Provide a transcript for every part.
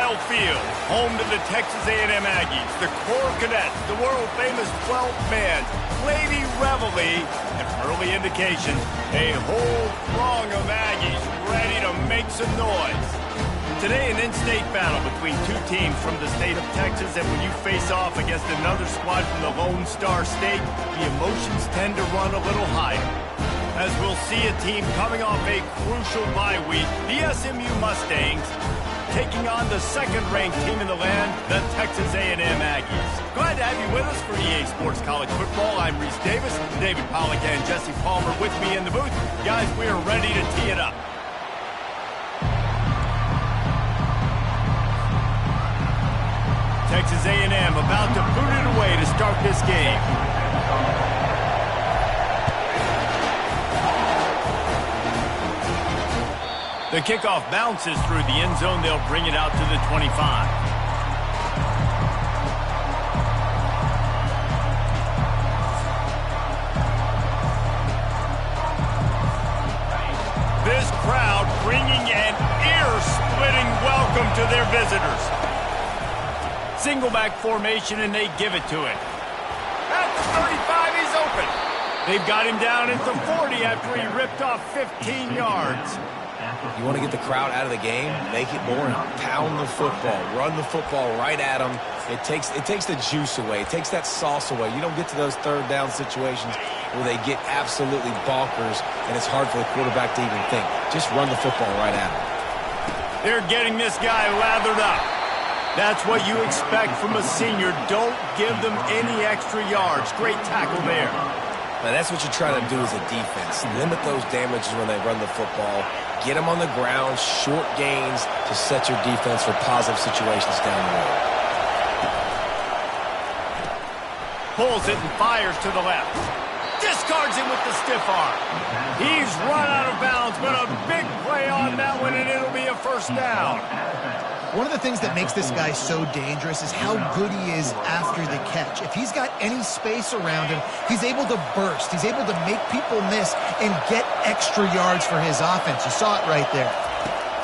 Field, home to the Texas A&M Aggies, the Corps Cadets, the world-famous 12th man, Lady Reveille, and from early indications, a whole throng of Aggies ready to make some noise. Today, an in-state battle between two teams from the state of Texas, and when you face off against another squad from the Lone Star State, the emotions tend to run a little higher. As we'll see a team coming off a crucial bye week, the SMU Mustangs, taking on the second-ranked team in the land, the Texas A&M Aggies. Glad to have you with us for EA Sports College Football. I'm Reese Davis, David Pollack and Jesse Palmer with me in the booth. Guys, we are ready to tee it up. Texas A&M about to boot it away to start this game. The kickoff bounces through the end zone. They'll bring it out to the 25. This crowd bringing an ear-splitting welcome to their visitors. Single back formation, and they give it to him. At the 35, he's open. They've got him down at the 40 after he ripped off 15 yards. You want to get the crowd out of the game, make it boring. Pound the football, run the football right at them. It takes the juice away. It takes that sauce away. You don't get to those third down situations where they get absolutely bonkers, and it's hard for the quarterback to even think. Just run the football right at them. They're getting this guy lathered up. That's what you expect from a senior. Don't give them any extra yards. Great tackle there. Now, that's what you try to do as a defense. Limit those damages when they run the football. Get them on the ground, short gains to set your defense for positive situations down the road. Pulls it and fires to the left. Discards him with the stiff arm. He's run out of bounds, but a big play on that one, and it'll be a first down. One of the things that makes this guy so dangerous is how good he is after the catch. If he's got any space around him, he's able to burst. He's able to make people miss and get extra yards for his offense. You saw it right there.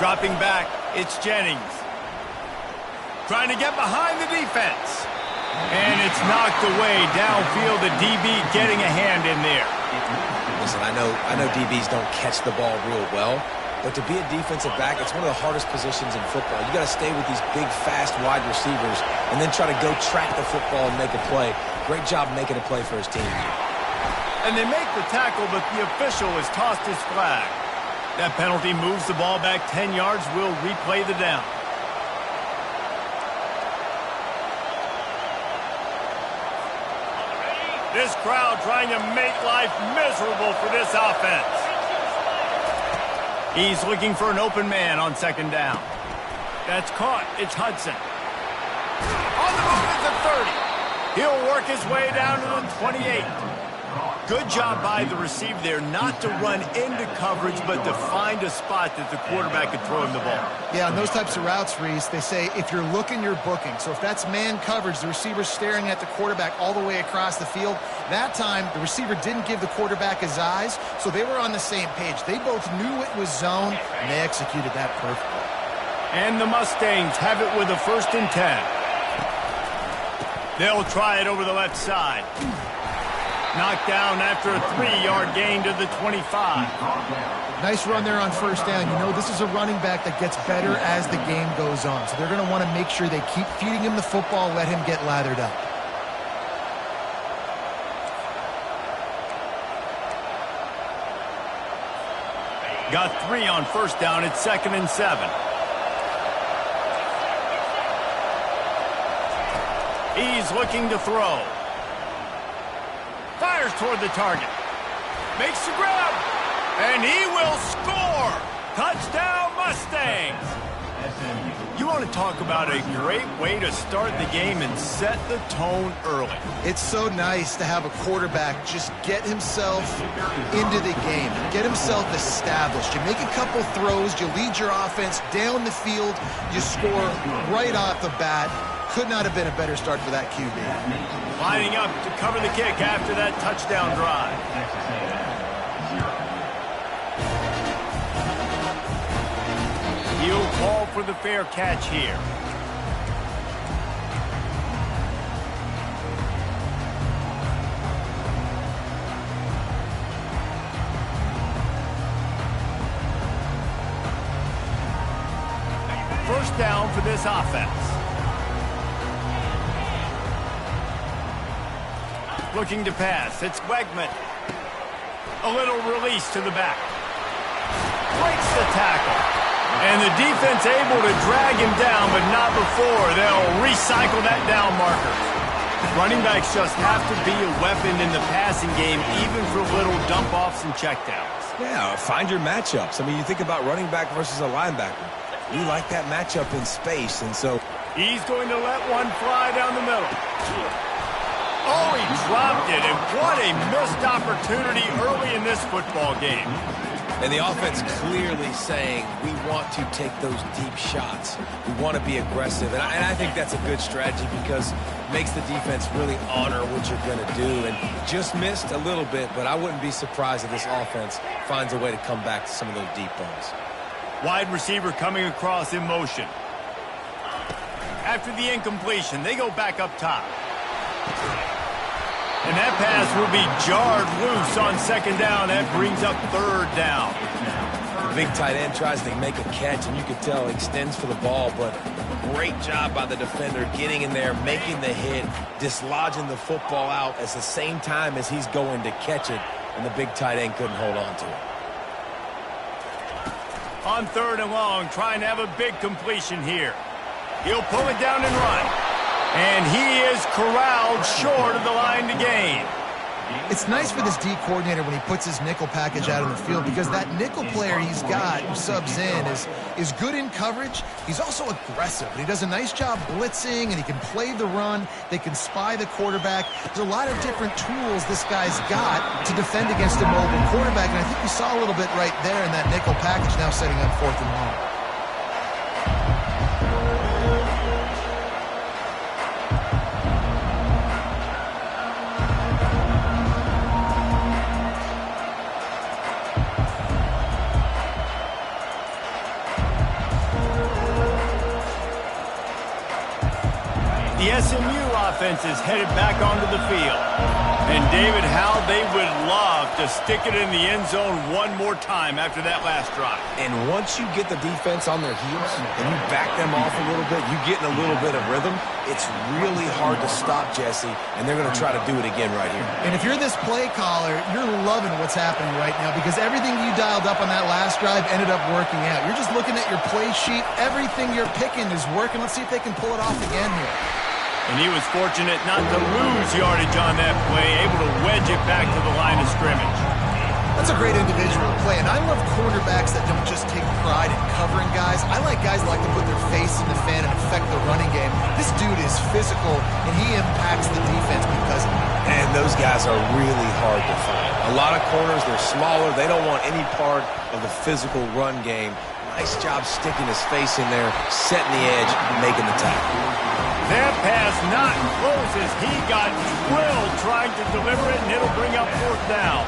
Dropping back, it's Jennings. Trying to get behind the defense. And it's knocked away downfield. The DB getting a hand in there. Listen, I know DBs don't catch the ball real well, but to be a defensive back, it's one of the hardest positions in football. You got to stay with these big, fast wide receivers and then try to go track the football and make a play. Great job making a play for his team. And they make the tackle, but the official has tossed his flag. That penalty moves the ball back 10 yards. We'll replay the down. This crowd trying to make life miserable for this offense. He's looking for an open man on second down. That's caught. It's Hudson. On the move at the 30. He'll work his way down to the 28. Good job by the receiver there not to run into coverage, but to find a spot that the quarterback could throw him the ball. Yeah, on those types of routes, Reese, they say if you're looking, you're booking. So if that's man coverage, the receiver's staring at the quarterback all the way across the field. That time, the receiver didn't give the quarterback his eyes, so they were on the same page. They both knew it was zone, and they executed that perfectly. And the Mustangs have it with a 1st and 10. They'll try it over the left side. Knocked down after a 3-yard gain to the 25. Nice run there on first down. You know, this is a running back that gets better as the game goes on. So they're going to want to make sure they keep feeding him the football, let him get lathered up. Got 3 on first down. It's 2nd and 7. He's looking to throw. Fires toward the target. Makes the grab. And he will score. Touchdown, Mustangs. You want to talk about a great way to start the game and set the tone early. It's so nice to have a quarterback just get himself into the game, get himself established. You make a couple throws, you lead your offense down the field, you score right off the bat. Could not have been a better start for that QB. Lining up to cover the kick after that touchdown drive. He'll call for the fair catch here. first down for this offense. Looking to pass. It's Wegman. A little release to the back. Breaks the tackle. And the defense able to drag him down, but not before they'll recycle that down marker. Running backs just have to be a weapon in the passing game, even for little dump-offs and checkdowns. Yeah, find your matchups. I mean, you think about running back versus a linebacker. We like that matchup in space, and so... He's going to let one fly down the middle. Oh, he dropped it, and what a missed opportunity early in this football game. And the offense clearly saying, we want to take those deep shots. We want to be aggressive. And I think that's a good strategy because it makes the defense really honor what you're going to do. And just missed a little bit, but I wouldn't be surprised if this offense finds a way to come back to some of those deep balls. Wide receiver coming across in motion. After the incompletion, they go back up top. And that pass will be jarred loose on second down. That brings up third down. The big tight end tries to make a catch, and you can tell extends for the ball, but great job by the defender getting in there, making the hit, dislodging the football out at the same time as he's going to catch it, and the big tight end couldn't hold on to it. On third and long, trying to have a big completion here. He'll pull it down and run. And he is corralled short of the line to gain. It's nice for this D coordinator when he puts his nickel package out on the field because that nickel player he's got who subs in is good in coverage. He's also aggressive, and he does a nice job blitzing, and he can play the run. They can spy the quarterback. There's a lot of different tools this guy's got to defend against a mobile quarterback, and I think we saw a little bit right there in that nickel package now setting up fourth and long. The SMU offense is headed back onto the field. And David, how they would love to stick it in the end zone one more time after that last drive. And once you get the defense on their heels and you back them off a little bit, you get in a little bit of rhythm, it's really hard to stop, Jesse, and they're going to try to do it again right here. And if you're this play caller, you're loving what's happening right now because everything you dialed up on that last drive ended up working out. You're just looking at your play sheet. Everything you're picking is working. Let's see if they can pull it off again here. And he was fortunate not to lose yardage on that play, able to wedge it back to the line of scrimmage. That's a great individual play, and I love cornerbacks that don't just take pride in covering guys. I like guys that like to put their face in the fan and affect the running game. This dude is physical, and he impacts the defense because of it. And those guys are really hard to find. A lot of corners, they're smaller. They don't want any part of the physical run game. Nice job sticking his face in there, setting the edge, making the tackle. That pass not close as he got drilled trying to deliver it, and it'll bring up fourth down.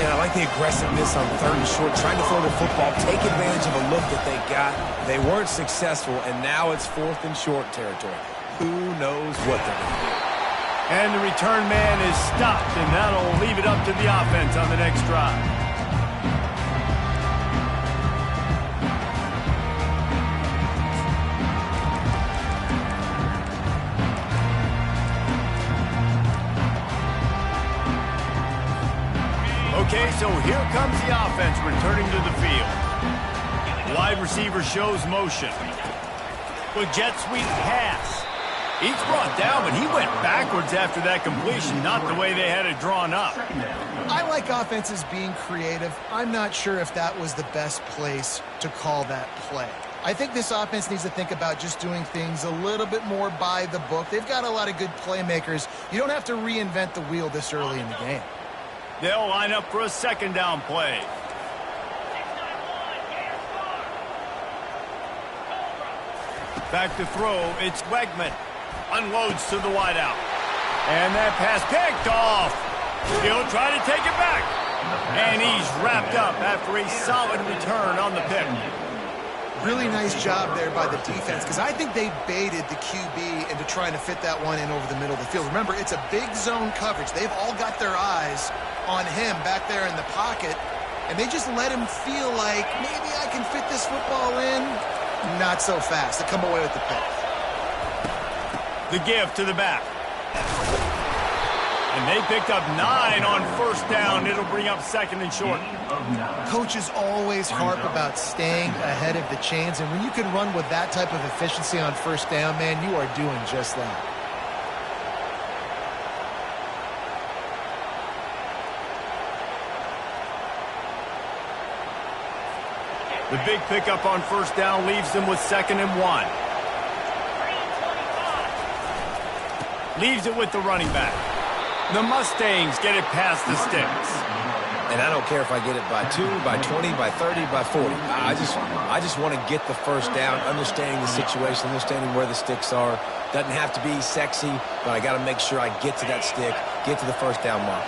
Yeah, I like the aggressiveness on third and short, trying to throw the football, take advantage of a look that they got. They weren't successful, and now it's fourth and short territory. Who knows what they're going to do? And the return man is stopped, and that'll leave it up to the offense on the next drive. Okay, so here comes the offense returning to the field. Wide receiver shows motion. With jet sweep pass. He's brought down, but he went backwards after that completion, not the way they had it drawn up. I like offenses being creative. I'm not sure if that was the best place to call that play. I think this offense needs to think about just doing things a little bit more by the book. They've got a lot of good playmakers. You don't have to reinvent the wheel this early in the game. They'll line up for a second down play. Back to throw, it's Wegman. Unloads to the wideout. And that pass picked off. He'll try to take it back. And he's wrapped up after a solid return on the pick. Really nice job there by the defense because I think they baited the QB into trying to fit that one in over the middle of the field. Remember, it's a big zone coverage. They've all got their eyes on him back there in the pocket, and they just let him feel like maybe I can fit this football in. Not so fast. They come away with the pick. The give to the back. And they picked up 9 on first down. It'll bring up second and short. Coaches always harp about staying ahead of the chains, and when you can run with that type of efficiency on first down, man, you are doing just that. The big pickup on first down leaves them with 2nd and 1. Leaves it with the running back. The Mustangs get it past the sticks. And I don't care if I get it by 2, by 20, by 30, by 40. I just want to get the first down, understanding the situation, understanding where the sticks are. Doesn't have to be sexy, but I got to make sure I get to that stick, get to the first down mark.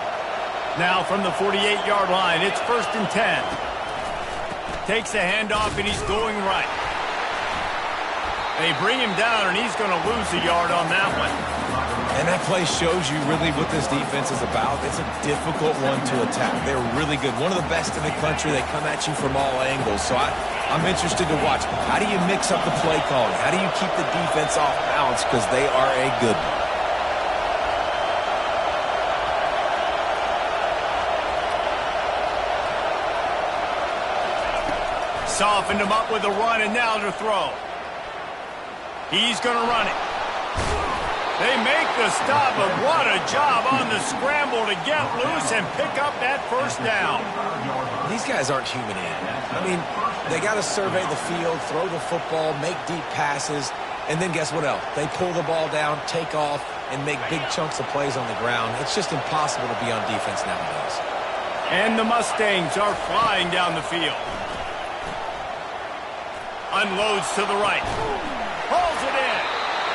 Now from the 48-yard line, it's 1st and 10. Takes a handoff, and he's going right. They bring him down, and he's going to lose a yard on that one. And that play shows you really what this defense is about. It's a difficult one to attack. They're really good. One of the best in the country. They come at you from all angles. So I'm interested to watch. How do you mix up the play calling? How do you keep the defense off balance? Because they are a good one. Softened him up with a run, and now to throw. He's going to run it. They make the stop, but what a job on the scramble to get loose and pick up that first down. These guys aren't human animals. I mean, they got to survey the field, throw the football, make deep passes, and then guess what else? They pull the ball down, take off, and make big chunks of plays on the ground. It's just impossible to be on defense nowadays. And the Mustangs are flying down the field. Unloads to the right. Pulls it in.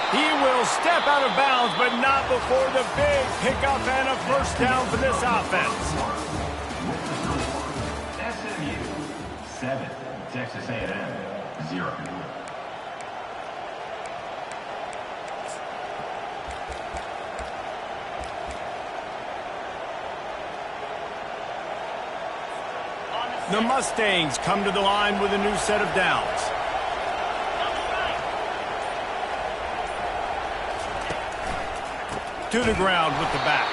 He will step out of bounds, but not before the big pickup and a first down for this offense. SMU 7, Texas A&M 0. The Mustangs come to the line with a new set of downs. To the ground with the back.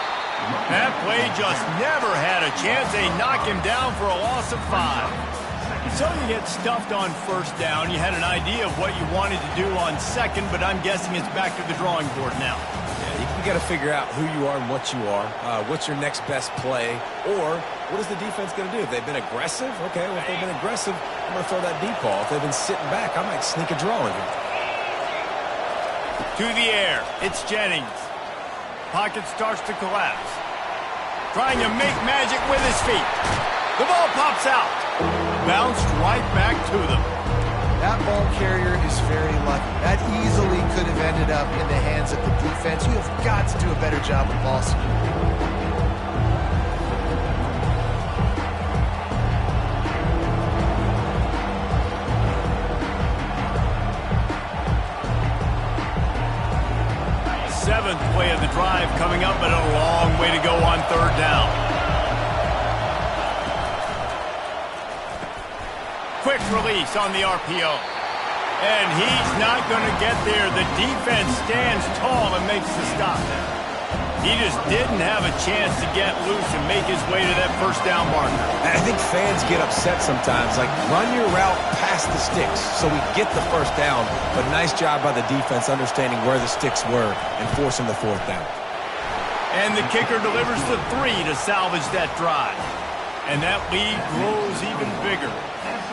That play just never had a chance. They knock him down for a loss of 5. So you get stuffed on first down. You had an idea of what you wanted to do on second, but I'm guessing it's back to the drawing board now. Yeah, you got to figure out who you are and what you are. What's your next best play? Or what is the defense going to do? If they've been aggressive, okay, well, if they've been aggressive, I'm going to throw that deep ball. If they've been sitting back, I might sneak a draw in here. To the air. It's Jennings. Pocket starts to collapse. Trying to make magic with his feet. The ball pops out. Bounced right back to them. That ball carrier is very lucky. That easily could have ended up in the hands of the defense. You have got to do a better job with ball security. Seventh play of the drive coming up, but a long way to go on third down. Quick release on the RPO. And he's not going to get there. The defense stands tall and makes the stop. He just didn't have a chance to get loose and make his way to that first down marker. And I think fans get upset sometimes. Like, run your route past the sticks so we get the first down. But nice job by the defense understanding where the sticks were and forcing the fourth down. And the kicker delivers the 3 to salvage that drive. And that lead grows even bigger.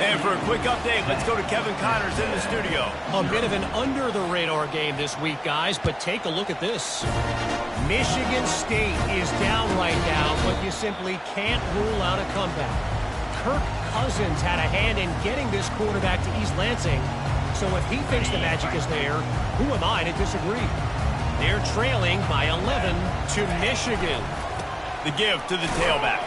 And for a quick update, let's go to Kevin Connors in the studio. A bit of an under-the-radar game this week, guys, but take a look at this. Michigan State is down right now, but you simply can't rule out a comeback. Kirk Cousins had a hand in getting this quarterback to East Lansing, so if he thinks the magic is there, who am I to disagree? They're trailing by 11 to Michigan. The give to the tailback.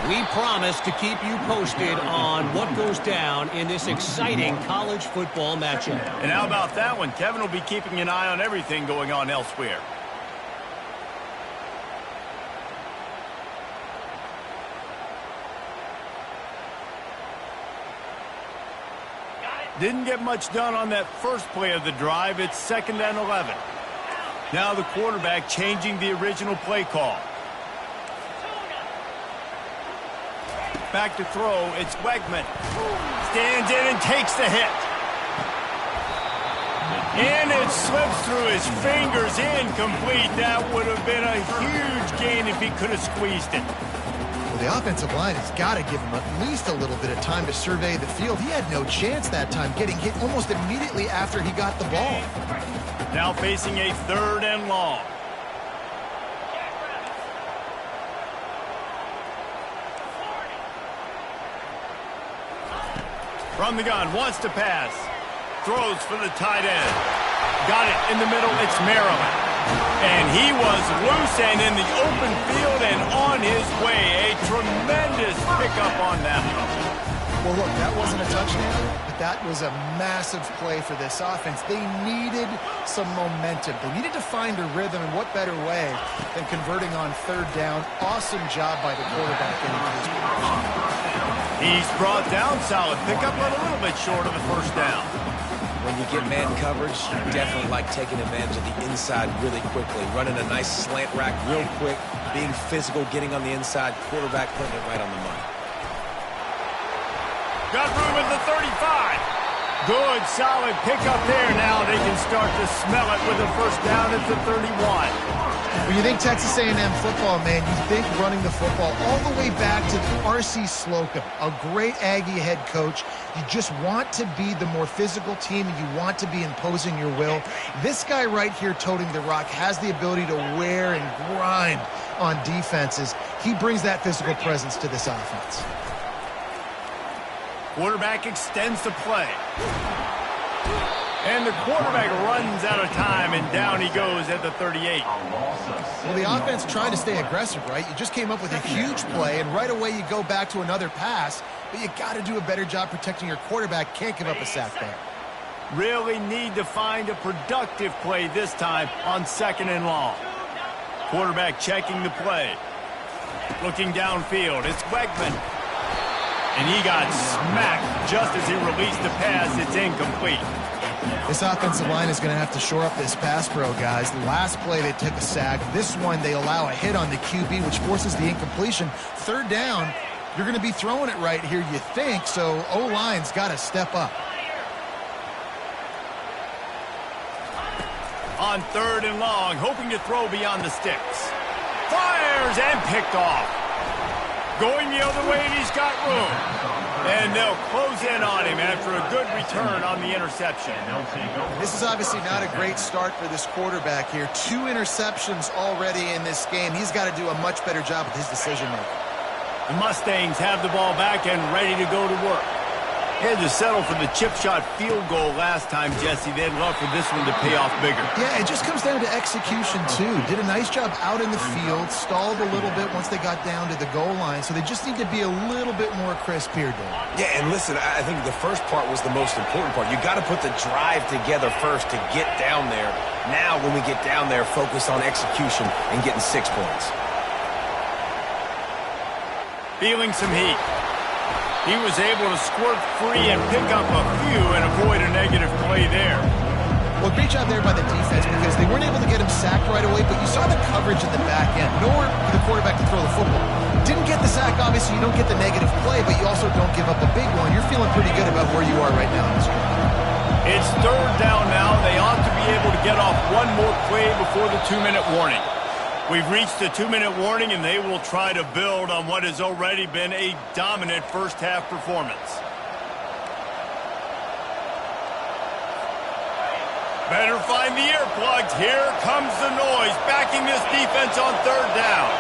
We promise to keep you posted on what goes down in this exciting college football matchup. And how about that one? Kevin will be keeping an eye on everything going on elsewhere. Didn't get much done on that first play of the drive. It's 2nd and 11. Now the quarterback changing the original play call. Back to throw. It's Wegman. Stands in and takes the hit. And it slips through his fingers, incomplete. That would have been a huge gain if he could have squeezed it. Well, the offensive line has got to give him at least a little bit of time to survey the field. He had no chance that time, getting hit almost immediately after he got the ball. Now facing a 3rd and long. From the gun, wants to pass. Throws for the tight end. Got it in the middle, it's Maryland. And he was loose and in the open field and on his way. A tremendous pickup on that one. Well, look, that wasn't a touchdown, but that was a massive play for this offense. They needed some momentum. They needed to find a rhythm, and what better way than converting on 3rd down. Awesome job by the quarterback getting to his position. He's brought down, solid pickup, but a little bit short of the 1st down. When you get man coverage, you definitely like taking advantage of the inside really quickly. Running a nice slant rack real quick, being physical, getting on the inside, quarterback putting it right on the money. Got room at the 35. Good, solid pickup there. Now they can start to smell it with a 1st down at the 31. When you think Texas A&M football, man, you think running the football all the way back to R.C. Slocum, a great Aggie head coach. You just want to be the more physical team, and you want to be imposing your will. This guy right here toting the rock has the ability to wear and grind on defenses. He brings that physical presence to this offense. Quarterback extends the play. And the quarterback runs out of time, and down he goes at the 38. Well, the offense trying to stay aggressive, right? You just came up with a huge play, and right away you go back to another pass, but you got to do a better job protecting your quarterback. Can't give up a sack there. Really need to find a productive play this time on 2nd and long. Quarterback checking the play. Looking downfield, it's Wegman. And he got smacked just as he released the pass. It's incomplete. This offensive line is going to have to shore up this pass pro, guys. The last play they took a sack. This one they allow a hit on the QB, which forces the incompletion. 3rd down, you're going to be throwing it right here, you think, so O-line's got to step up. On 3rd and long, hoping to throw beyond the sticks. Fires and picked off. Going the other way, and he's got room. And they'll close in on him after a good return on the interception. This is obviously not a great start for this quarterback here. 2 interceptions already in this game. He's got to do a much better job with his decision-making. The Mustangs have the ball back and ready to go to work. He had to settle for the chip shot field goal last time, Jesse. They'd love for this one to pay off bigger. Yeah, it just comes down to execution, too. Did a nice job out in the field, stalled a little bit once they got down to the goal line, so they just need to be a little bit more crisp here, Dan. Yeah, and listen, I think the first part was the most important part. You got to put the drive together first to get down there. Now, when we get down there, focus on execution and getting 6 points. Feeling some heat. He was able to squirt free and pick up a few and avoid a negative play there. Well, great job there by the defense because they weren't able to get him sacked right away, but you saw the coverage in the back end. Nowhere for the quarterback to throw the football. Didn't get the sack, obviously. You don't get the negative play, but you also don't give up a big one. You're feeling pretty good about where you are right now in this game. It's 3rd down now. They ought to be able to get off one more play before the 2-minute warning. We've reached the 2-minute warning, and they will try to build on what has already been a dominant first-half performance. Better find the earplugs. Here comes the noise, backing this defense on 3rd down.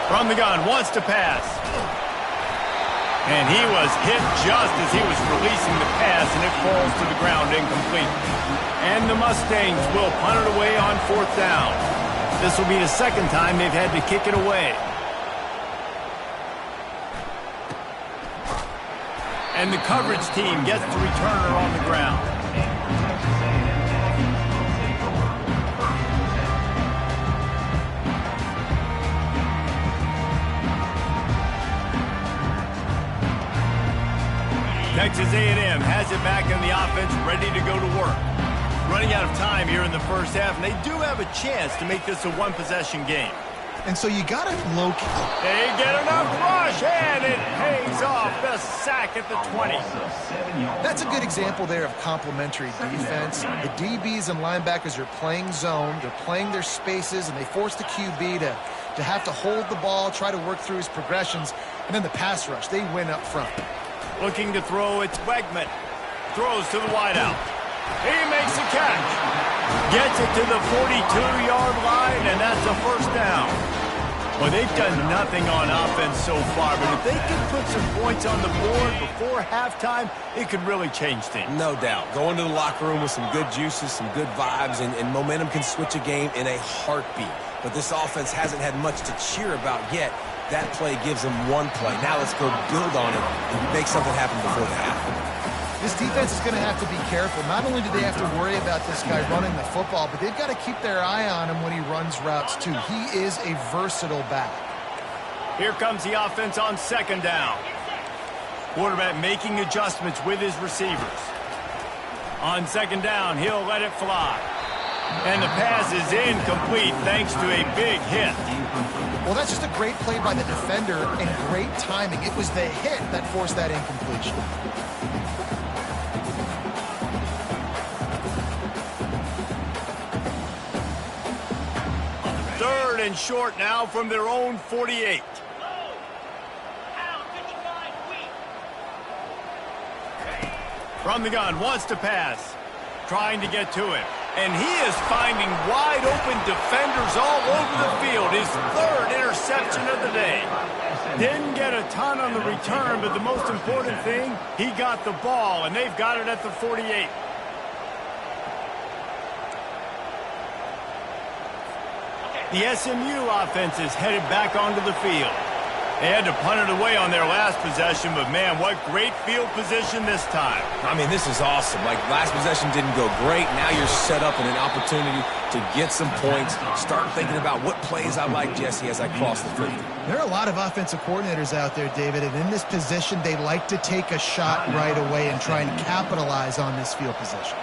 From the gun, wants to pass. And he was hit just as he was releasing the pass, and it falls to the ground incomplete. And the Mustangs will punt it away on 4th down. This will be the 2nd time they've had to kick it away. And the coverage team gets the returner on the ground. Texas A&M has it back on the offense, ready to go to work. Running out of time here in the first half, and they do have a chance to make this a one-possession game. And so you got to locate. They get enough rush, and it pays off. The sack at the 20. That's a good example there of complementary defense. The DBs and linebackers are playing zone. They're playing their spaces, and they force the QB to have to hold the ball, try to work through his progressions. And then the pass rush, they win up front. Looking to throw, it's Wegman. Throws to the wideout. He makes the catch. Gets it to the 42-yard line, and that's a first down. Well, they've done nothing on offense so far, but if they can put some points on the board before halftime, it could really change things. No doubt. Go into the locker room with some good juices, some good vibes, and momentum can switch a game in a heartbeat. But this offense hasn't had much to cheer about yet. That play gives them one play. Now let's go build on it and make something happen before the half. This defense is going to have to be careful. Not only do they have to worry about this guy running the football, but they've got to keep their eye on him when he runs routes, too. He is a versatile back. Here comes the offense on second down. Quarterback making adjustments with his receivers. On second down, he'll let it fly. And the pass is incomplete thanks to a big hit. Well, that's just a great play by the defender and great timing. It was the hit that forced that incompletion. Third and short now from their own 48. From the gun, wants to pass. Trying to get to him. And he is finding wide open defenders all over the field. His third interception of the day. Didn't get a ton on the return, but the most important thing, he got the ball, and they've got it at the 48. The SMU offense is headed back onto the field. They had to punt it away on their last possession, but man, what great field position this time. I mean, this is awesome. Like, last possession didn't go great. Now you're set up in an opportunity to get some points. Start thinking about what plays I like, Jesse, as I cross the 50. There are a lot of offensive coordinators out there, David, and in this position, they like to take a shot right away and try and capitalize on this field position.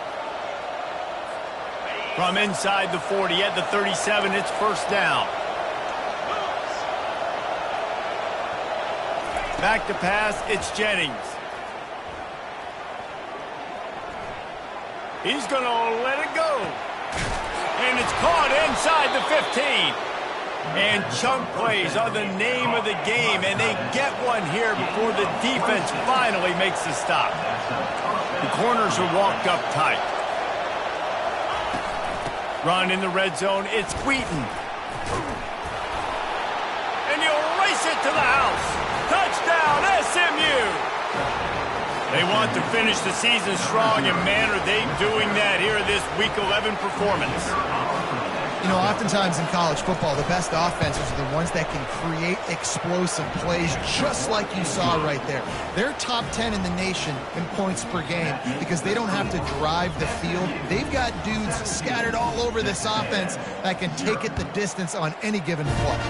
From inside the 40 at the 37, it's first down. Back to pass, it's Jennings. He's going to let it go. And it's caught inside the 15. And chunk plays are the name of the game, and they get one here before the defense finally makes the stop. The corners are walked up tight. Run in the red zone, it's Wheaton. And he'll race it to the house. Touchdown, SMU! They want to finish the season strong, and man, are they doing that here in this Week 11 performance. You know, oftentimes in college football, the best offenses are the ones that can create explosive plays, just like you saw right there. They're top 10 in the nation in points per game because they don't have to drive the field. They've got dudes scattered all over this offense that can take it the distance on any given play.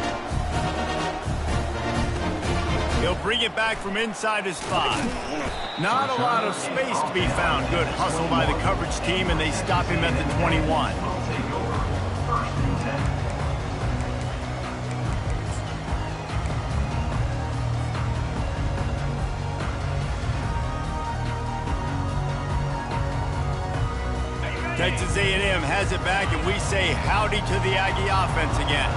He'll bring it back from inside his 5. Not a lot of space to be found. Good hustle by the coverage team, and they stop him at the 21. Texas A&M has it back, and we say howdy to the Aggie offense again.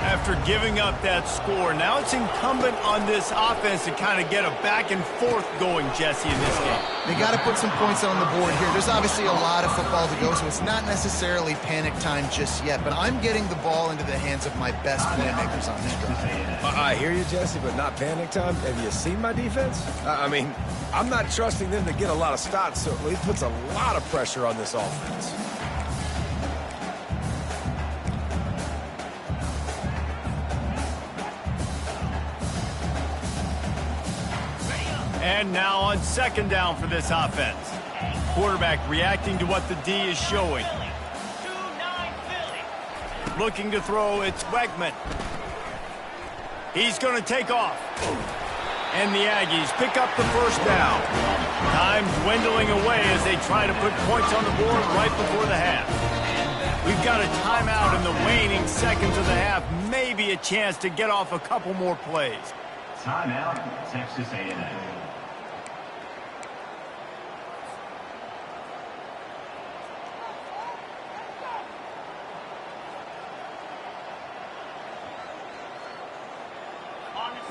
After giving up that score, now it's incumbent on this offense to kind of get a back and forth going, Jesse, in this game. They got to put some points on the board here. There's obviously a lot of football to go, so it's not necessarily panic time just yet, but I'm getting the ball into the hands of my best playmakers on this drive. I hear you, Jesse, but not panic time. Have you seen my defense? I mean, I'm not trusting them to get a lot of stops, so it puts a lot of pressure on this offense. And now on second down for this offense. Quarterback reacting to what the D is showing. Looking to throw, it's Wegman. He's going to take off. And the Aggies pick up the first down. Time dwindling away as they try to put points on the board right before the half. We've got a timeout in the waning seconds of the half. Maybe a chance to get off a couple more plays. Timeout, Texas A&M.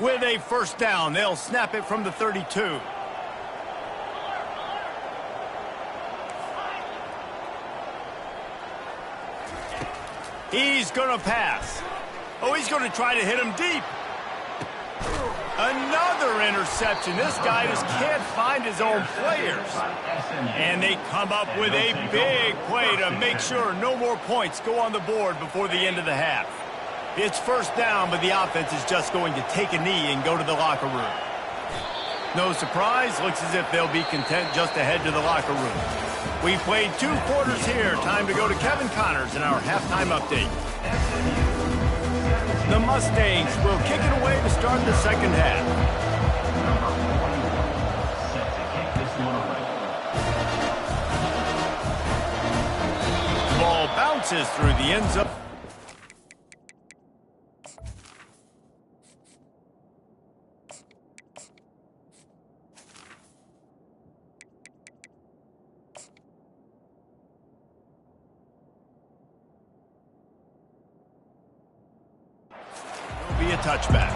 With a first down, they'll snap it from the 32. He's going to pass. Oh, he's going to try to hit him deep. Another interception. This guy just can't find his own players. And they come up with a big play to make sure no more points go on the board before the end of the half. It's first down, but the offense is just going to take a knee and go to the locker room. No surprise, looks as if they'll be content just to head to the locker room. We played 2 quarters here. Time to go to Kevin Connors in our halftime update. The Mustangs will kick it away to start the second half. Set to kick this one away. Ball bounces through the end zone. Be a touchback.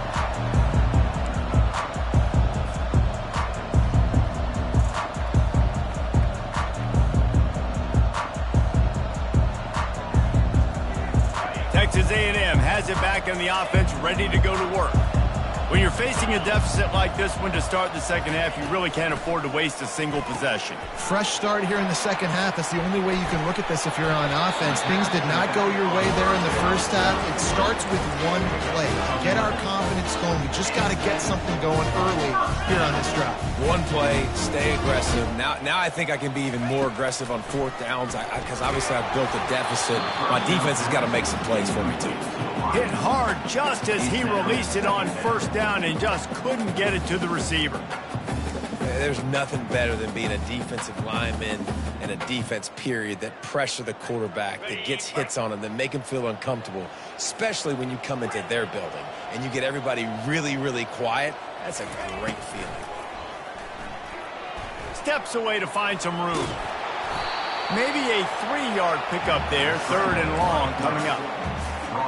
Texas A&M has it back in the offense, ready to go to work. When you're facing a deficit like this one to start the second half, you really can't afford to waste a single possession. Fresh start here in the second half. That's the only way you can look at this if you're on offense. Things did not go your way there in the first half. It starts with one play. Get our confidence going. We just got to get something going early here on this drive. One play, stay aggressive. Now I think I can be even more aggressive on 4th downs because obviously I've built a deficit. My defense has got to make some plays for me too. Hit hard just as he released it on first down and just couldn't get it to the receiver. There's nothing better than being a defensive lineman and a defense period that pressure the quarterback, that gets hits on him, that make him feel uncomfortable, especially when you come into their building and you get everybody really, really quiet. That's a great feeling. Steps away to find some room. Maybe a 3-yard pickup there, 3rd and long coming up.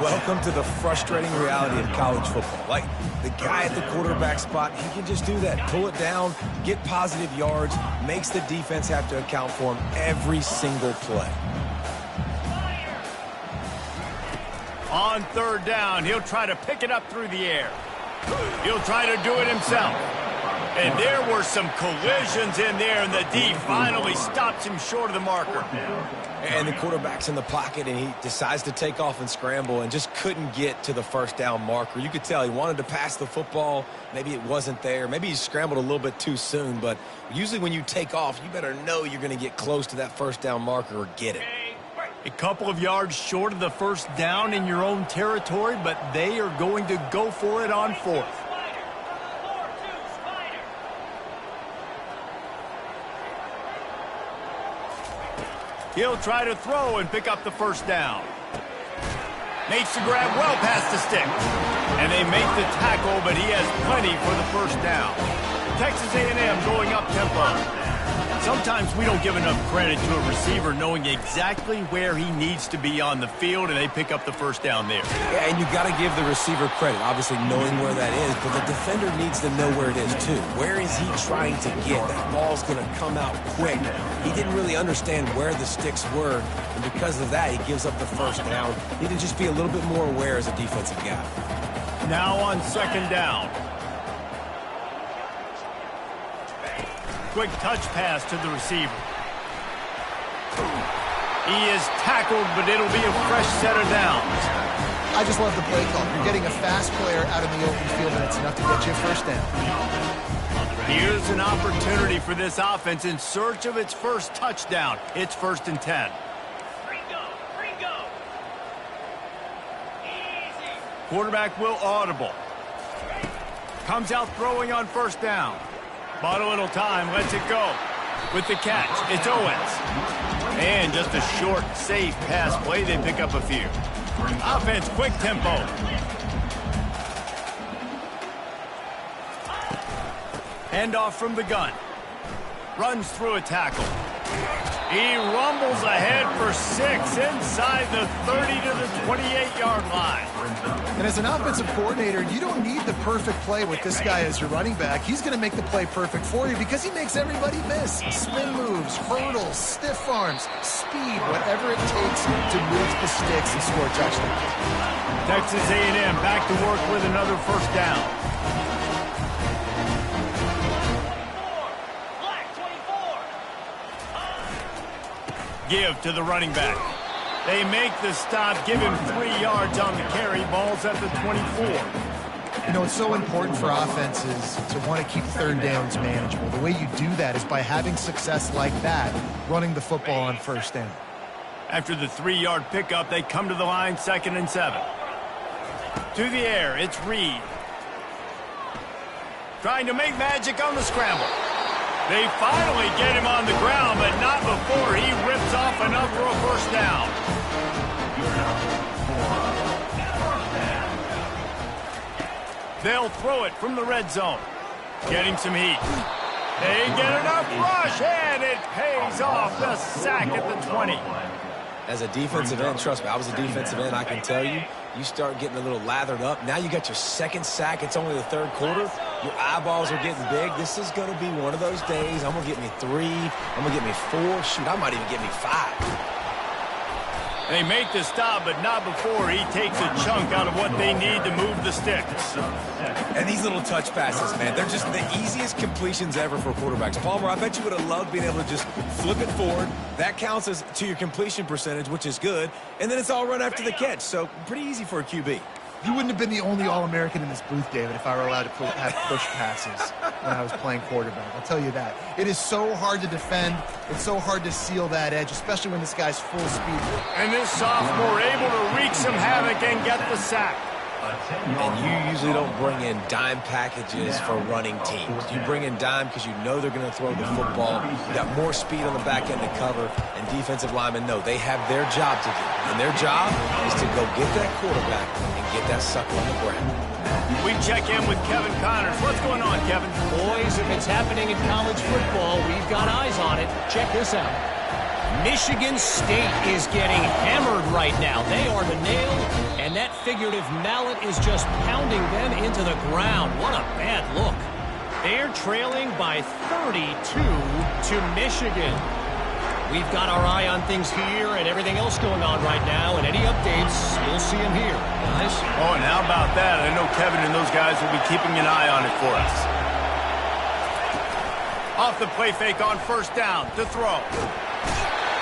Welcome to the frustrating reality of college football. Like, the guy at the quarterback spot, he can just do that. Pull it down, get positive yards, makes the defense have to account for him every single play. On 3rd down, he'll try to pick it up through the air. He'll try to do it himself. And there were some collisions in there, and the D finally stops him short of the marker. And the quarterback's in the pocket, and he decides to take off and scramble and just couldn't get to the first down marker. You could tell he wanted to pass the football. Maybe it wasn't there. Maybe he scrambled a little bit too soon. But usually when you take off, you better know you're going to get close to that first down marker or get it. A couple of yards short of the first down in your own territory, but they are going to go for it on 4th. He'll try to throw and pick up the first down. Makes the grab well past the stick. And they make the tackle, but he has plenty for the first down. Texas A&M going up tempo. Sometimes we don't give enough credit to a receiver knowing exactly where he needs to be on the field, and they pick up the first down there. Yeah, and you got to give the receiver credit, obviously knowing where that is, but the defender needs to know where it is too. Where is he trying to get? That ball's going to come out quick. He didn't really understand where the sticks were, and because of that, he gives up the first down. He need to just be a little bit more aware as a defensive guy. Now on 2nd down. Quick touch pass to the receiver. He is tackled, but it'll be a fresh set of downs. I just love the play call. You're getting a fast player out in the open field, and it's enough to get you a first down. Here's an opportunity for this offense in search of its first touchdown. It's 1st and 10. Quarterback will audible. Comes out throwing on first down. Bought a little time, lets it go. With the catch, it's Owens. And just a short, safe pass play, they pick up a few. Offense, quick tempo. Handoff from the gun. Runs through a tackle. He rumbles ahead for 6 inside the 30 to the 28-yard line. And as an offensive coordinator, you don't need the perfect play with this guy as your running back. He's going to make the play perfect for you because he makes everybody miss. Spin moves, hurdles, stiff arms, speed, whatever it takes to move the sticks and score touchdowns. Texas A&M back to work with another first down. Give to the running back. They make the stop, give him 3 yards on the carry. Ball's at the 24. You know, it's so important for offenses to want to keep third downs manageable. The way you do that is by having success like that, running the football on first down. After the 3-yard pickup, they come to the line, 2nd and 7. To the air, it's Reed. Trying to make magic on the scramble. They finally get him on the ground, but not before he rips off enough for a first down. They'll throw it from the red zone. Getting some heat. They get enough rush, and it pays off. The sack at the 20. As a defensive end, trust me, I was a defensive end, I can tell you, you start getting a little lathered up. Now you got your 2nd sack. It's only the 3rd quarter. Your eyeballs are getting big. This is going to be one of those days. I'm going to get me 3. I'm going to get me 4. Shoot, I might even get me 5. They make the stop, but not before he takes a chunk out of what they need to move the sticks. And these little touch passes, man, they're just the easiest completions ever for quarterbacks. Palmer, I bet you would have loved being able to just flip it forward. That counts as to your completion percentage, which is good. And then it's all run after the catch, so pretty easy for a QB. You wouldn't have been the only All-American in this booth, David, if I were allowed to have push passes when I was playing quarterback. I'll tell you that. It is so hard to defend. It's so hard to seal that edge, especially when this guy's full speed. And this sophomore able to wreak some havoc and get the sack. And you usually don't bring in dime packages for running teams. You bring in dime because you know they're going to throw the football. You got more speed on the back end to cover, and defensive linemen know they have their job to do. And their job is to go get that quarterback and get that sucker on the ground. We check in with Kevin Connors. What's going on, Kevin? Boys, if it's happening in college football, we've got eyes on it. Check this out. Michigan State is getting hammered right now. They are the nail, and that figurative mallet is just pounding them into the ground. What a bad look. They're trailing by 32 to Michigan. We've got our eye on things here and everything else going on right now, and any updates, you'll see them here, guys. Oh, and how about that? I know Kevin and those guys will be keeping an eye on it for us. Off the play fake on first down to throw.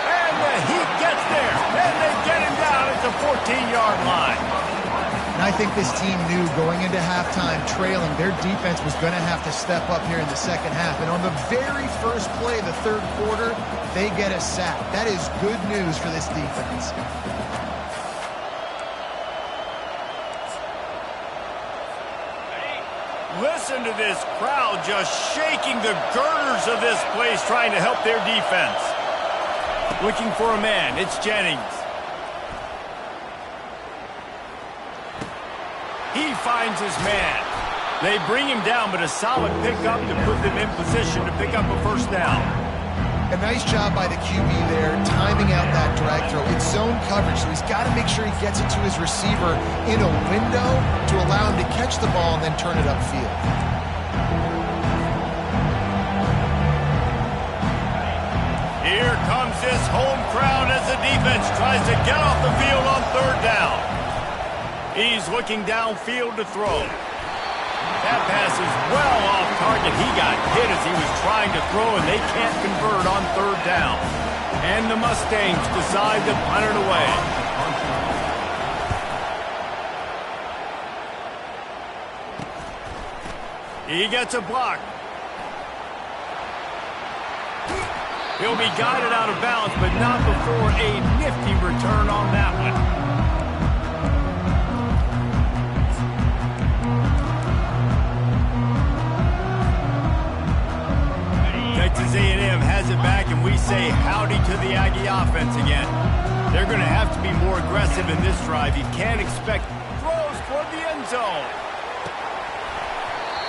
And the heat gets there. And they get him down at the 14-yard line. And I think this team knew going into halftime trailing, their defense was going to have to step up here in the second half. And on the very first play of the 3rd quarter, they get a sack. That is good news for this defense. Listen to this crowd just shaking the girders of this place, trying to help their defense. Looking for a man. It's Jennings. He finds his man. They bring him down, but a solid pickup to put them in position to pick up a first down. A nice job by the QB there, timing out that drag throw. It's zone coverage, so he's got to make sure he gets it to his receiver in a window to allow him to catch the ball and then turn it upfield. Here comes this home crowd as the defense tries to get off the field on 3rd down. He's looking downfield to throw. That pass is well off target. He got hit as he was trying to throw, and they can't convert on 3rd down. And the Mustangs decide to punt it away. He gets a block. He'll be guided out of bounds, but not before a nifty return on that one. Texas A&M has it back, and we say howdy to the Aggie offense again. They're going to have to be more aggressive in this drive. You can't expect throws toward the end zone.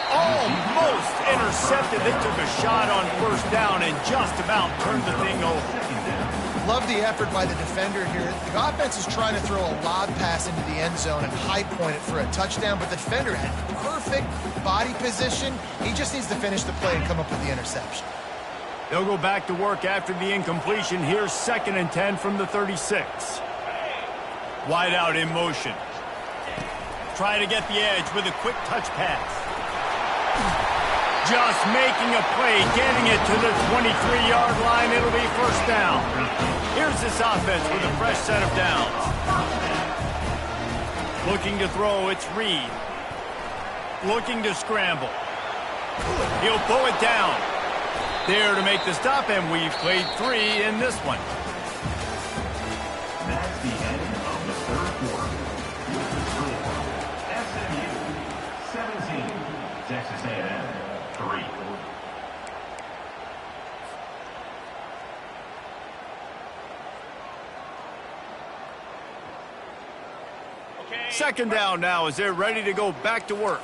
Almost intercepted. They took a shot on first down and just about turned the thing over. Love the effort by the defender here. The offense is trying to throw a lob pass into the end zone and high point it for a touchdown, but the defender had perfect body position. He just needs to finish the play and come up with the interception. They'll go back to work after the incompletion. Here's 2nd and 10 from the 36. Wide out in motion. Trying to get the edge with a quick touch pass. Just making a play, getting it to the 23-yard line. It'll be first down. Here's this offense with a fresh set of downs. Looking to throw, it's Reed. Looking to scramble. He'll pull it down. There to make the stop, and we've played 3 in this one. That's the end of the third quarter. With the score, SMU 17, Texas A&M 3. Second down now as they're ready to go back to work.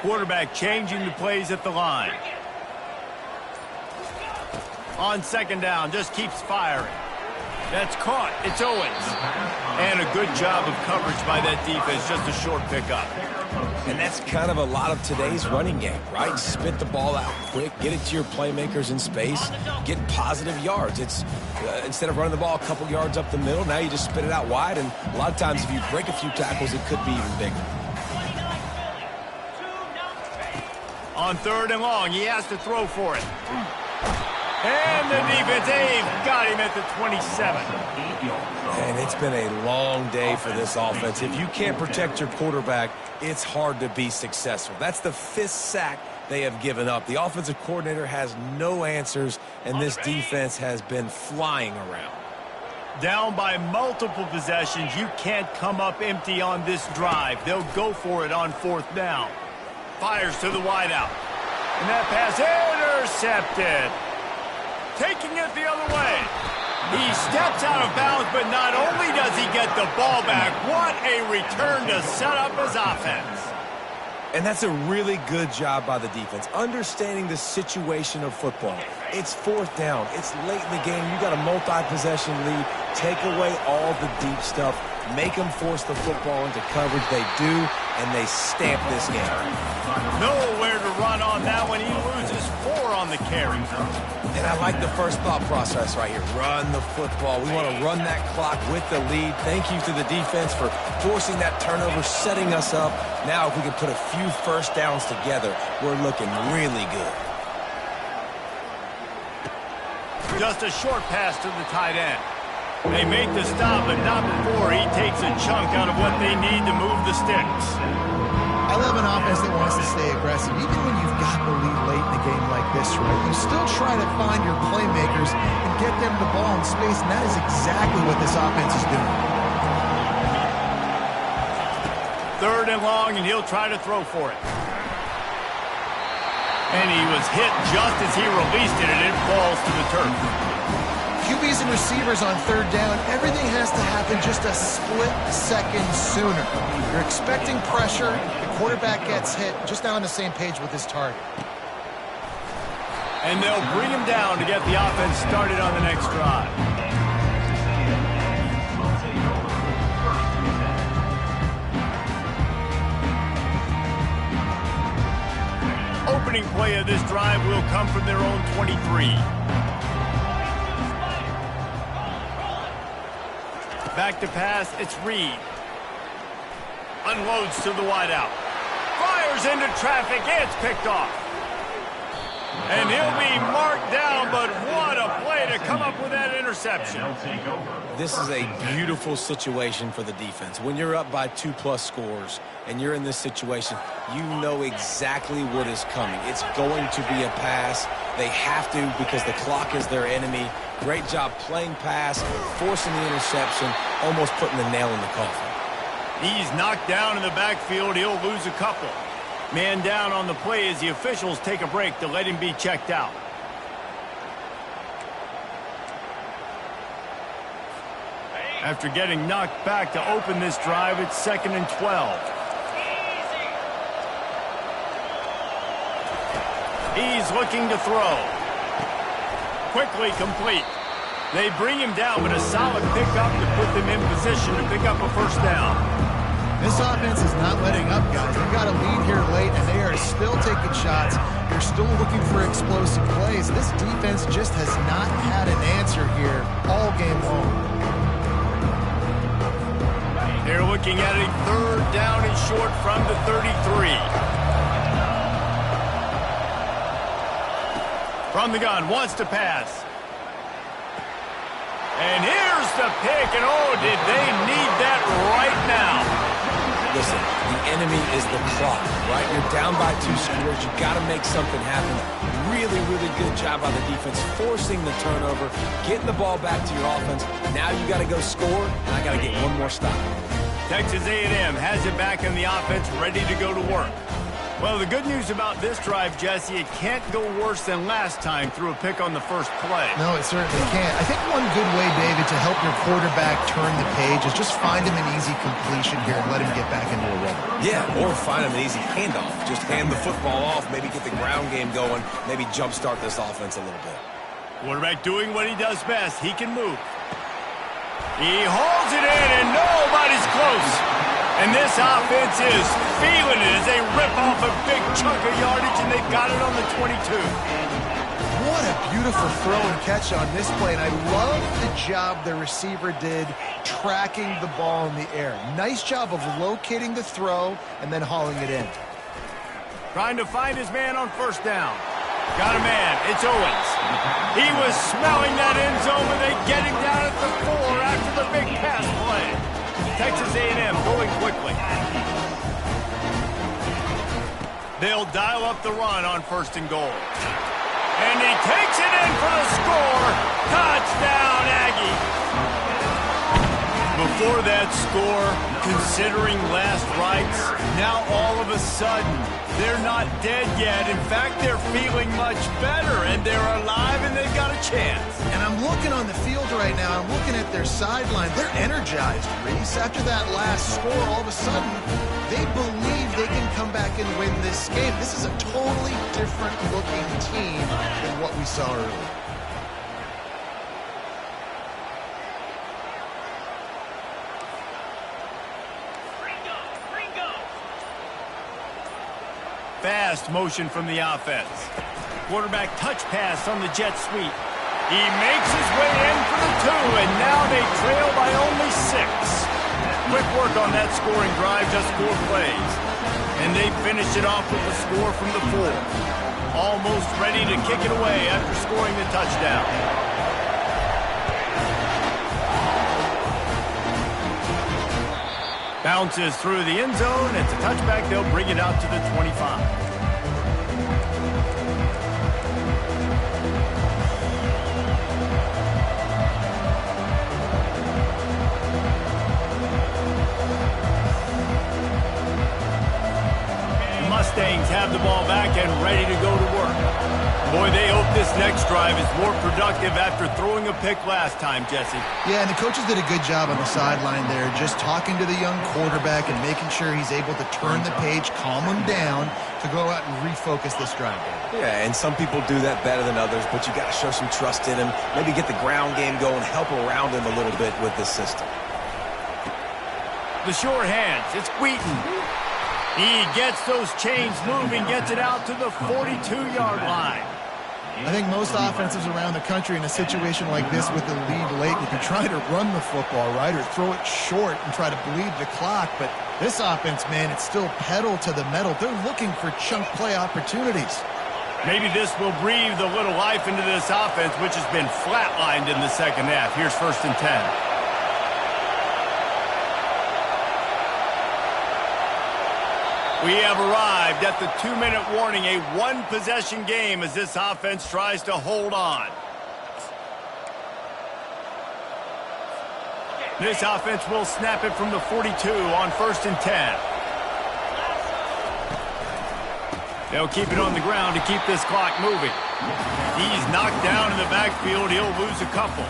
Quarterback changing the plays at the line. On second down, just keeps firing. That's caught. It's Owens. And a good job of coverage by that defense. Just a short pickup. And that's kind of a lot of today's running game, right? Spit the ball out quick, get it to your playmakers in space, get positive yards. It's instead of running the ball a couple yards up the middle, now you just spit it out wide. And a lot of times if you break a few tackles, it could be even bigger. On 3rd and long, he has to throw for it. And the defense, they've got him at the 27. And it's been a long day for this offense. If you can't protect your quarterback, it's hard to be successful. That's the 5th sack they have given up. The offensive coordinator has no answers, and this defense has been flying around. Down by multiple possessions, you can't come up empty on this drive. They'll go for it on 4th down. Fires to the wideout. And that pass intercepted. Taking it the other way. He steps out of bounds, but not only does he get the ball back, what a return to set up his offense. And that's a really good job by the defense, understanding the situation of football. It's 4th down. It's late in the game. You got a multi-possession lead. Take away all the deep stuff. Make them force the football into coverage. They do, and they stamp this game. Nowhere to run on that one. He loses 4 on the carry. And I like the first thought process right here. Run the football. We want to run that clock with the lead. Thank you to the defense for forcing that turnover, setting us up. Now if we can put a few first downs together, we're looking really good. Just a short pass to the tight end. They make the stop, but not before he takes a chunk out of what they need to move the sticks. I love an offense that wants to stay aggressive. Even when you've got the lead late in a game like this, right, you still try to find your playmakers and get them the ball in space, and that is exactly what this offense is doing. 3rd and long, and he'll try to throw for it. And he was hit just as he released it, and it falls to the turf. QBs and receivers on 3rd down, everything has to happen just a split second sooner. You're expecting pressure, the quarterback gets hit, just now on the same page with his target. And they'll bring him down to get the offense started on the next drive. Opening play of this drive will come from their own 23. Back to pass, it's Reed. Unloads to the wideout. Fires into traffic, it's picked off. And he'll be marked down, but what a play to come up with that interception. This is a beautiful situation for the defense. When you're up by 2+ scores and you're in this situation, you know exactly what is coming. It's going to be a pass. They have to because the clock is their enemy. Great job playing pass, forcing the interception, almost putting the nail in the coffin. He's knocked down in the backfield. He'll lose a couple. Man down on the play as the officials take a break to let him be checked out. After getting knocked back to open this drive, it's 2nd and 12. He's looking to throw. Quickly complete. They bring him down, but a solid pickup to put them in position to pick up a first down. This offense is not letting up, guys. They've got a lead here late, and they are still taking shots. They're still looking for explosive plays. This defense just has not had an answer here all game long. They're looking at a 3rd down and short from the 33. From the gun, wants to pass. And here's the pick, and oh, did they need that right now. Listen, the enemy is the clock, right? You're down by 2 scores. You got to make something happen. Really, really good job by the defense, forcing the turnover, getting the ball back to your offense. Now you got to go score, and I got to get one more stop. Texas A&M has it back in the offense, ready to go to work. Well, the good news about this drive, Jesse, it can't go worse than last time through a pick on the first play. No, it certainly can't. I think one good way, David, to help your quarterback turn the page is just find him an easy completion here and let him get back into a rhythm. Yeah, or find him an easy handoff. Just hand the football off, maybe get the ground game going, maybe jumpstart this offense a little bit. Quarterback doing what he does best. He can move. He hauls it in, and nobody's close. And this offense is feeling it as they rip off a big chunk of yardage, and they've got it on the 22. What a beautiful throw and catch on this play, and I love the job the receiver did tracking the ball in the air. Nice job of locating the throw and then hauling it in. Trying to find his man on first down. Got a man. It's Owens. He was smelling that end zone, but they get him down at the 4 after the big pass play. Texas A&M going quickly. They'll dial up the run on 1st and goal. And he takes it in for the score. Touchdown, Aggie. Before that score, considering last rites, now all of a sudden, they're not dead yet. In fact, they're feeling much better, and they're alive, and they've got a chance. And I'm looking on the field right now. I'm looking at their sideline. They're energized, Reese. After that last score, all of a sudden, they believe they can come back and win this game. This is a totally different-looking team than what we saw earlier. Fast motion from the offense. Quarterback touch pass on the jet sweep. He makes his way in for the 2, and now they trail by only 6. Quick work on that scoring drive, just 4 plays. And they finish it off with the score from the 4. Almost ready to kick it away after scoring the touchdown. Bounces through the end zone. It's a touchback. They'll bring it out to the 25. Mustangs have the ball back and ready to go to work. Boy, they hope this next drive is more productive after throwing a pick last time, Jesse. Yeah, and the coaches did a good job on the sideline there, just talking to the young quarterback and making sure he's able to turn the page, calm him down to go out and refocus this drive. Yeah, and some people do that better than others, but you got to show some trust in him, maybe get the ground game going, help around him a little bit with this system. The short hands, it's Wheaton. He gets those chains moving, gets it out to the 42-yard line. I think most offenses around the country in a situation like this with the lead late would be trying to run the football, right, or throw it short and try to bleed the clock. But this offense, man, it's still pedal to the metal. They're looking for chunk play opportunities. Maybe this will breathe a little life into this offense, which has been flatlined in the second half. Here's 1st and 10. We have arrived at the 2-minute warning, a one-possession game as this offense tries to hold on. This offense will snap it from the 42 on 1st and 10. They'll keep it on the ground to keep this clock moving. He's knocked down in the backfield. He'll lose a couple.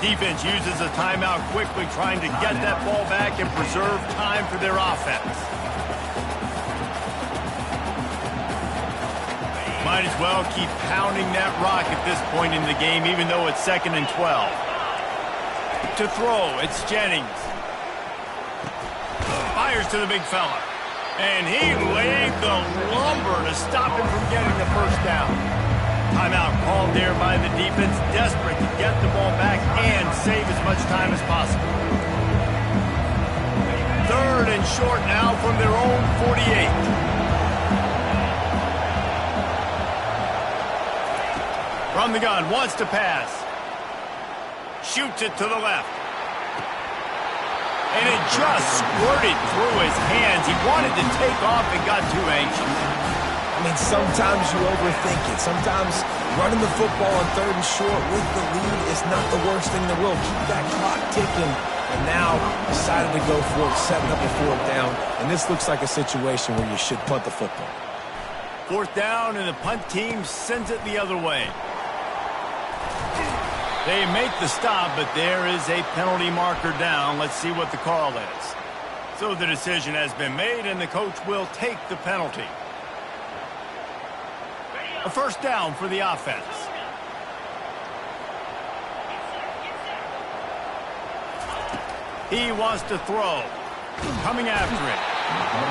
Defense uses a timeout quickly, trying to get that ball back and preserve time for their offense. Might as well keep pounding that rock at this point in the game, even though it's 2nd and 12. To throw, it's Jennings. Fires to the big fella. And he laid the lumber to stop him from getting the first down. Timeout called there by the defense, desperate to get the ball back and save as much time as possible. 3rd and short now from their own 48. From the gun, wants to pass. Shoots it to the left. And it just squirted through his hands. He wanted to take off and got too anxious. I mean, sometimes you overthink it. Sometimes running the football on 3rd and short with the lead is not the worst thing in the world. Keep that clock ticking. And now decided to go for it, setting up a 4th down. And this looks like a situation where you should punt the football. 4th down, and the punt team sends it the other way. They make the stop, but there is a penalty marker down. Let's see what the call is. So the decision has been made, and the coach will take the penalty. A 1st down for the offense. He wants to throw. Coming after it.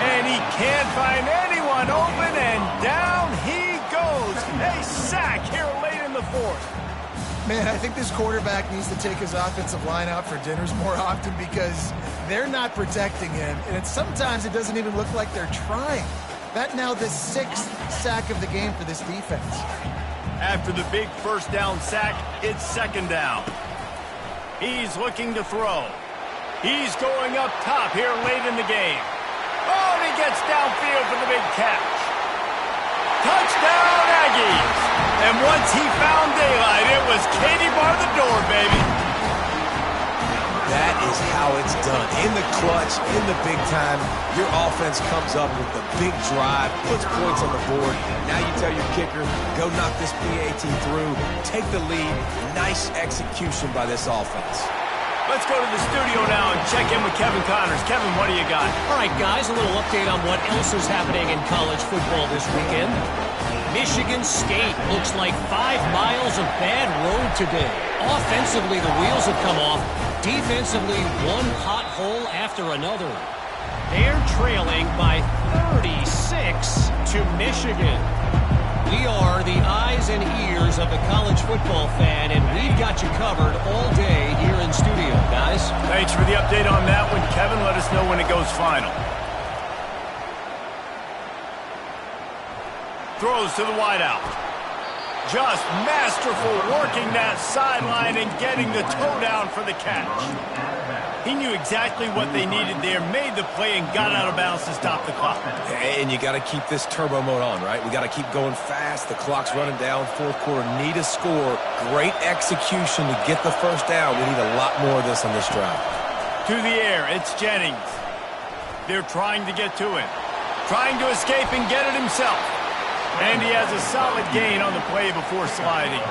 And he can't find anyone open, and down he goes. A sack here late in the 4th. Man, I think this quarterback needs to take his offensive line out for dinners more often because they're not protecting him. And sometimes it doesn't even look like they're trying. That now the 6th sack of the game for this defense. After the big 1st down sack, it's 2nd down. He's looking to throw. He's going up top here late in the game. Oh, and he gets downfield for the big catch. Touchdown, Aggies! And once he found daylight, it was Katie bar the door, baby. That is how it's done. In the clutch, in the big time, your offense comes up with the big drive, puts points on the board. Now you tell your kicker, go knock this PAT through, take the lead. Nice execution by this offense. Let's go to the studio now and check in with Kevin Connors. Kevin, what do you got? All right, guys, a little update on what else is happening in college football this weekend. Michigan State looks like 5 miles of bad road today. Offensively, the wheels have come off. Defensively, one hot hole after another. They're trailing by 36 to Michigan. We are the eyes and ears of the college football fan, and we've got you covered all day here in studio, guys. Thanks for the update on that one, Kevin. Let us know when it goes final. Throws to the wideout. Just masterful working that sideline and getting the toe down for the catch. He knew exactly what they needed there, made the play, and got out of bounds to stop the clock. And you got to keep this turbo mode on, right? We got to keep going fast. The clock's running down. 4th quarter, need a score. Great execution to get the 1st down. We need a lot more of this on this drive. To the air, it's Jennings. They're trying to get to him. Trying to escape and get it himself. And he has a solid gain on the play before sliding.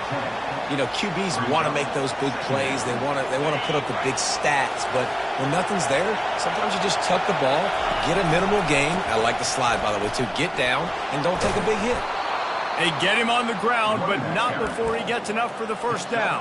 You know, QBs want to make those big plays. They want to put up the big stats. But when nothing's there, sometimes you just tuck the ball, get a minimal gain. I like the slide, by the way, too. Get down and don't take a big hit. They get him on the ground, but not before he gets enough for the 1st down.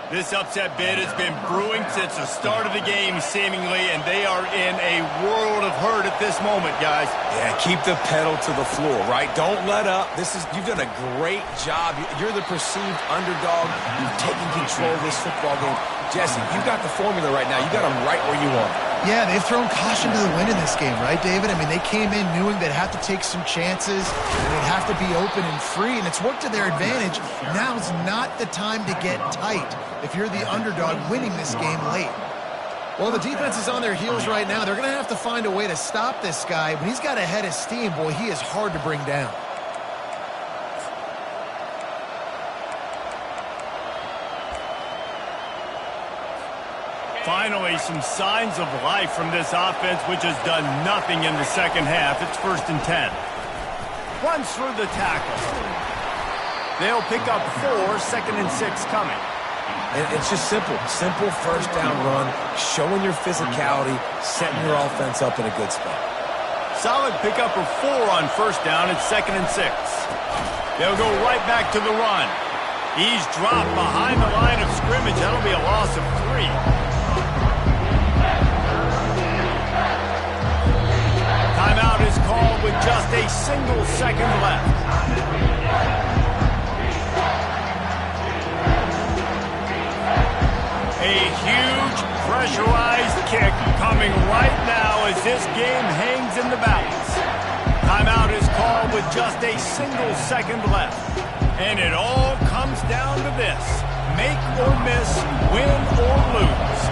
This upset bid has been brewing since the start of the game, seemingly, and they are in a world of hurt at this moment, guys. Yeah, keep the pedal to the floor, right? Don't let up. You've done a great job. You're the perceived underdog. You've taken control of this football game. Jesse, you've got the formula right now. You got them right where you want. Yeah, they've thrown caution to the wind in this game, right, David? I mean, they came in knowing they'd have to take some chances, they'd have to be open and free, and it's worked to their advantage. Now's not the time to get tight if you're the underdog winning this game late. Well, the defense is on their heels right now. They're going to have to find a way to stop this guy. When he's got a head of steam, boy, he is hard to bring down. Finally, some signs of life from this offense, which has done nothing in the 2nd half. It's 1st and 10. runs through the tackle. They'll pick up 4, 2nd and 6 coming. And it's just simple first down run, showing your physicality, setting your offense up in a good spot. Solid pickup of 4 on first down at 2nd and 6. They'll go right back to the run. He's dropped behind the line of scrimmage. That'll be a loss of 3. Timeout is called with just a single second left. A huge pressurized kick coming right now as this game hangs in the balance. Timeout is called with just a single second left. And it all comes down to this: make or miss, win or lose.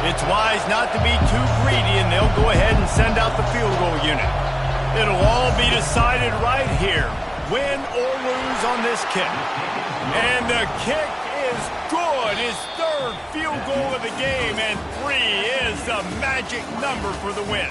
It's wise not to be too greedy, and they'll go ahead and send out the field goal unit. It'll all be decided right here, win or lose on this kick. And the kick is good. His third field goal of the game, and 3 is the magic number for the win.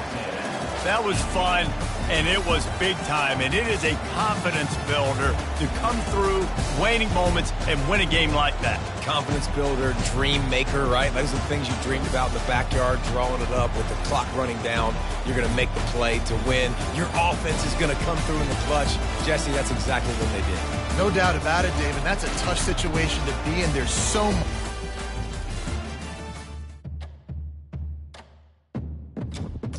That was fun, and it was big time, and it is a confidence builder to come through waning moments and win a game like that. Confidence builder, dream maker, right? Those are the things you dreamed about in the backyard, drawing it up with the clock running down. You're going to make the play to win. Your offense is going to come through in the clutch. Jesse, that's exactly what they did. No doubt about it, David. That's a tough situation to be in. There's so much